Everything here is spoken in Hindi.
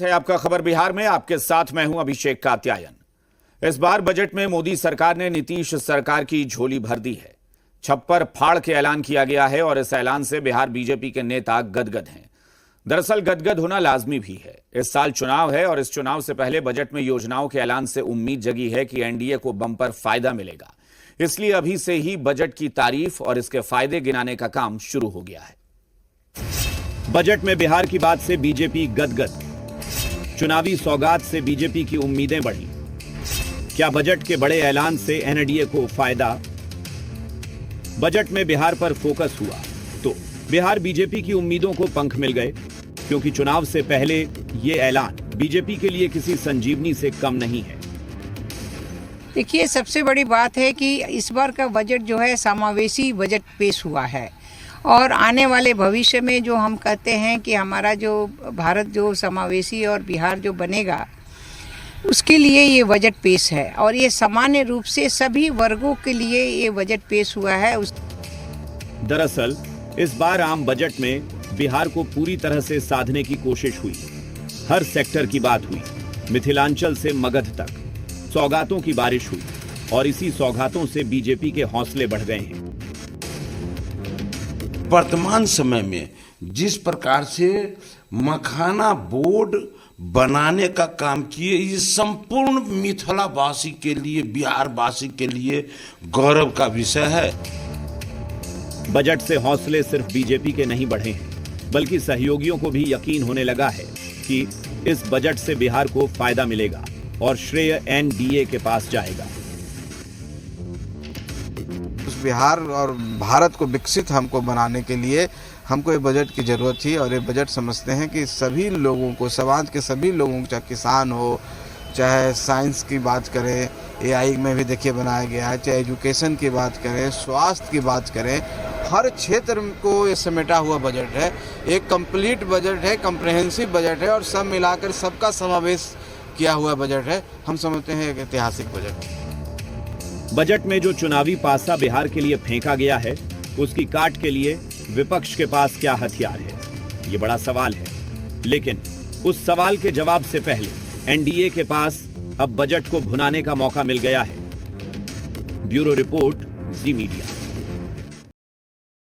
है आपका खबर बिहार में। आपके साथ मैं हूं अभिषेक कात्यायन। इस बार बजट में मोदी सरकार ने नीतीश सरकार की झोली भर दी है। छप्पर फाड़ के ऐलान किया गया है और इस ऐलान से बिहार बीजेपी के नेता गदगद हैं। दरअसल गदगद होना लाजमी भी है। इस साल चुनाव है और इस चुनाव से पहले बजट में योजनाओं के ऐलान से उम्मीद जगी है कि एनडीए को बंपर फायदा मिलेगा। इसलिए अभी से ही बजट की तारीफ और इसके फायदे गिनाने का काम शुरू हो गया है। बजट में बिहार की बात से बीजेपी गदगद। चुनावी सौगात से बीजेपी की उम्मीदें बढ़ी। क्या बजट के बड़े ऐलान से एनडीए को फायदा? बजट में बिहार पर फोकस हुआ तो बिहार बीजेपी की उम्मीदों को पंख मिल गए, क्योंकि चुनाव से पहले ये ऐलान बीजेपी के लिए किसी संजीवनी से कम नहीं है। देखिए, सबसे बड़ी बात है कि इस बार का बजट जो है समावेशी बजट पेश हुआ है और आने वाले भविष्य में जो हम कहते हैं कि हमारा जो भारत जो समावेशी और बिहार जो बनेगा, उसके लिए ये बजट पेश है और ये सामान्य रूप से सभी वर्गों के लिए ये बजट पेश हुआ है। दरअसल इस बार आम बजट में बिहार को पूरी तरह से साधने की कोशिश हुई। हर सेक्टर की बात हुई, मिथिलांचल से मगध तक सौगातों की बारिश हुई और इसी सौगातों से बीजेपी के हौसले बढ़ गए हैं। वर्तमान समय में जिस प्रकार से मखाना बोर्ड बनाने का काम किए, ये संपूर्ण मिथिलावासी के लिए, बिहारवासी के लिए गौरव का विषय है। बजट से हौसले सिर्फ बीजेपी के नहीं बढ़े हैं, बल्कि सहयोगियों को भी यकीन होने लगा है कि इस बजट से बिहार को फायदा मिलेगा और श्रेय एनडीए के पास जाएगा। बिहार और भारत को विकसित हमको बनाने के लिए हमको ये बजट की ज़रूरत थी और ये बजट समझते हैं कि सभी लोगों को, समाज के सभी लोगों को, चाहे किसान हो, चाहे साइंस की बात करें, एआई में भी देखिए बनाया गया है, चाहे एजुकेशन की बात करें, स्वास्थ्य की बात करें, हर क्षेत्र को ये समेटा हुआ बजट है। एक कंप्लीट बजट है, कम्प्रहेंसिव बजट है और सब मिलाकर सबका समावेश किया हुआ बजट है। हम समझते हैं एक ऐतिहासिक बजट में जो चुनावी पासा बिहार के लिए फेंका गया है, उसकी काट के लिए विपक्ष के पास क्या हथियार है, ये बड़ा सवाल है। लेकिन उस सवाल के जवाब से पहले एनडीए के पास अब बजट को भुनाने का मौका मिल गया है। ब्यूरो रिपोर्ट, जी मीडिया।